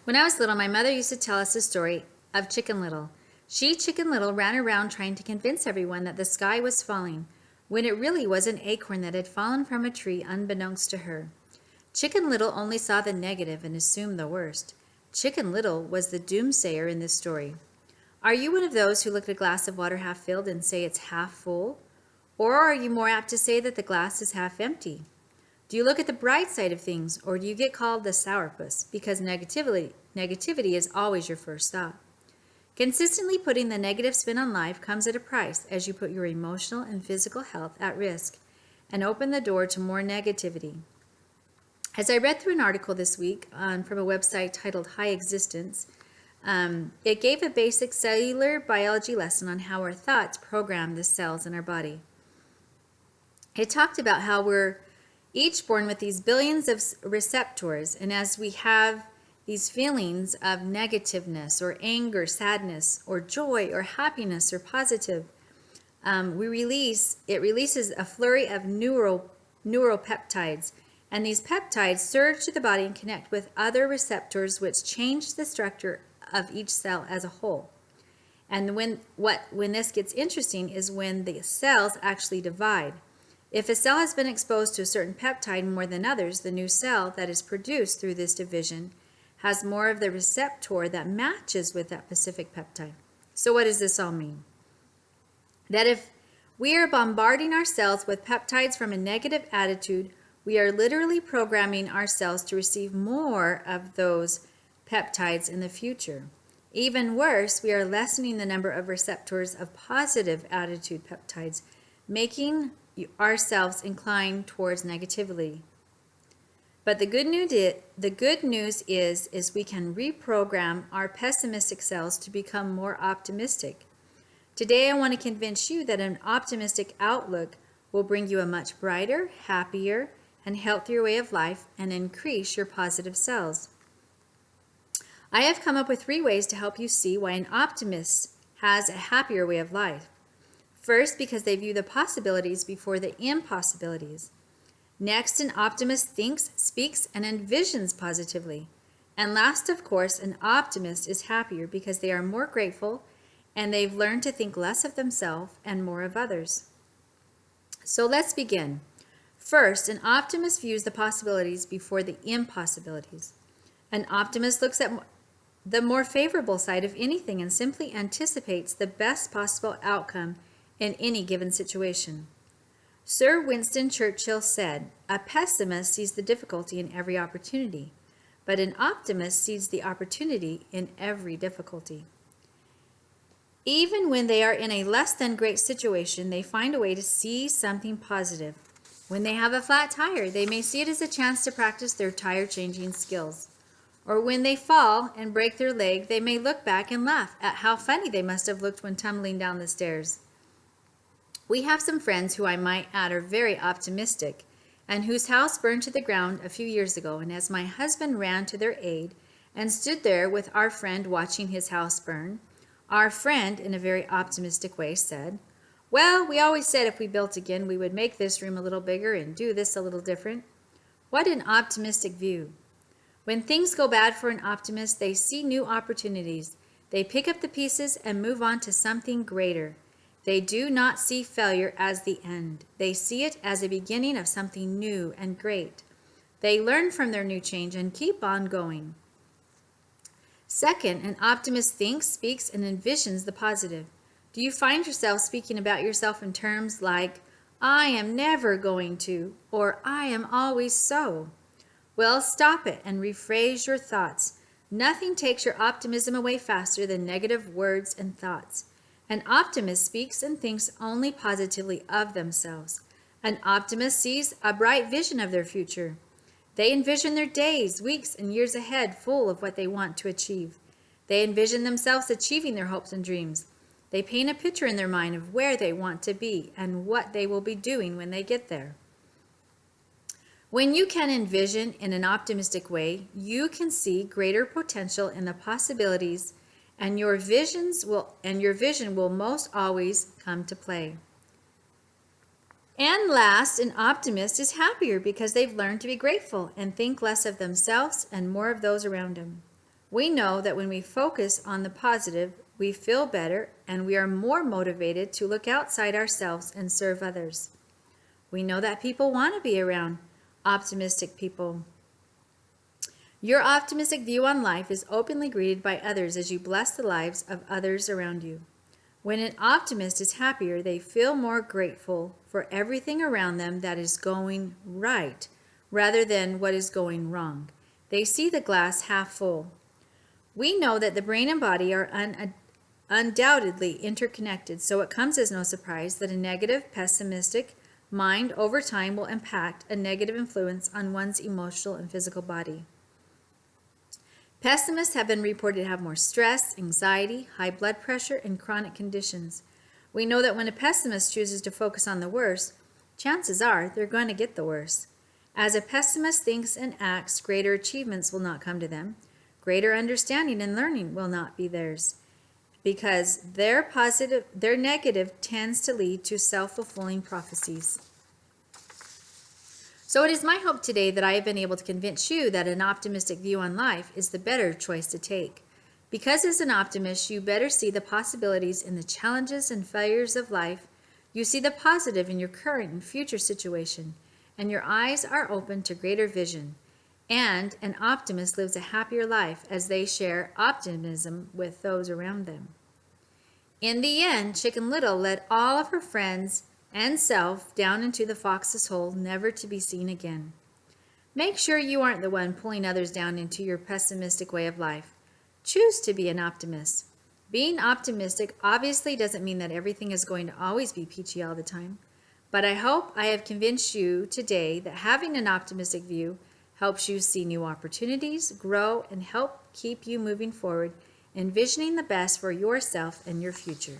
When I was little, my mother used to tell us the story of Chicken Little. She, Chicken Little, ran around trying to convince everyone that the sky was falling, when it really was an acorn that had fallen from a tree unbeknownst to her. Chicken Little only saw the negative and assumed the worst. Chicken Little was the doomsayer in this story. Are you one of those who look at a glass of water half filled and say it's half full? Or are you more apt to say that the glass is half empty? Do you look at the bright side of things, or do you get called the sourpuss because negativity is always your first thought? Consistently putting the negative spin on life comes at a price as you put your emotional and physical health at risk and open the door to more negativity. As I read through an article this week from a website titled High Existence, it gave a basic cellular biology lesson on how our thoughts program the cells in our body. It talked about how we're each born with these billions of receptors, and as we have these feelings of negativeness or anger, sadness, or joy, or happiness, or positive, it releases a flurry of neuropeptides, and these peptides surge to the body and connect with other receptors, which change the structure of each cell as a whole. And when this gets interesting is when the cells actually divide. If a cell has been exposed to a certain peptide more than others, the new cell that is produced through this division has more of the receptor that matches with that specific peptide. So what does this all mean? That if we are bombarding our cells with peptides from a negative attitude, we are literally programming our cells to receive more of those peptides in the future. Even worse, we are lessening the number of receptors of positive attitude peptides, making ourselves inclined towards negativity. But the good news is we can reprogram our pessimistic cells to become more optimistic. Today I want to convince you that an optimistic outlook will bring you a much brighter, happier, and healthier way of life and increase your positive cells. I have come up with 3 ways to help you see why an optimist has a happier way of life. First, because they view the possibilities before the impossibilities. Next, an optimist thinks, speaks, and envisions positively. And last, of course, an optimist is happier because they are more grateful and they've learned to think less of themselves and more of others. So let's begin. First, an optimist views the possibilities before the impossibilities. An optimist looks at the more favorable side of anything and simply anticipates the best possible outcome in any given situation. Sir Winston Churchill said, "A pessimist sees the difficulty in every opportunity, but an optimist sees the opportunity in every difficulty." Even when they are in a less than great situation, they find a way to see something positive. When they have a flat tire, they may see it as a chance to practice their tire changing skills. Or when they fall and break their leg, they may look back and laugh at how funny they must have looked when tumbling down the stairs. We have some friends who I might add are very optimistic and whose house burned to the ground a few years ago. And as my husband ran to their aid and stood there with our friend watching his house burn, our friend, in a very optimistic way, said, "Well, we always said if we built again, we would make this room a little bigger and do this a little different." What an optimistic view. When things go bad for an optimist, they see new opportunities. They pick up the pieces and move on to something greater. They do not see failure as the end. They see it as a beginning of something new and great. They learn from their new change and keep on going. Second, an optimist thinks, speaks, and envisions the positive. Do you find yourself speaking about yourself in terms like, "I am never going to," or "I am always so"? Well, stop it and rephrase your thoughts. Nothing takes your optimism away faster than negative words and thoughts. An optimist speaks and thinks only positively of themselves. An optimist sees a bright vision of their future. They envision their days, weeks, and years ahead full of what they want to achieve. They envision themselves achieving their hopes and dreams. They paint a picture in their mind of where they want to be and what they will be doing when they get there. When you can envision in an optimistic way, you can see greater potential in the possibilities, and your vision will most always come to play. And last, an optimist is happier because they've learned to be grateful and think less of themselves and more of those around them. We know that when we focus on the positive, we feel better and we are more motivated to look outside ourselves and serve others. We know that people want to be around optimistic people. Your optimistic view on life is openly greeted by others as you bless the lives of others around you. When an optimist is happier, they feel more grateful for everything around them that is going right, rather than what is going wrong. They see the glass half full. We know that the brain and body are undoubtedly interconnected, so it comes as no surprise that a negative, pessimistic mind over time will impact a negative influence on one's emotional and physical body. Pessimists have been reported to have more stress, anxiety, high blood pressure, and chronic conditions. We know that when a pessimist chooses to focus on the worst, chances are they're going to get the worst. As a pessimist thinks and acts, greater achievements will not come to them. Greater understanding and learning will not be theirs, because their negative tends to lead to self-fulfilling prophecies. So it is my hope today that I have been able to convince you that an optimistic view on life is the better choice to take. Because as an optimist, you better see the possibilities in the challenges and failures of life. You see the positive in your current and future situation, and your eyes are open to greater vision. And an optimist lives a happier life as they share optimism with those around them. In the end, Chicken Little led all of her friends and self down into the fox's hole, never to be seen again. Make sure you aren't the one pulling others down into your pessimistic way of life. Choose to be an optimist. Being optimistic obviously doesn't mean that everything is going to always be peachy all the time, but I hope I have convinced you today that having an optimistic view helps you see new opportunities, grow, and help keep you moving forward, envisioning the best for yourself and your future.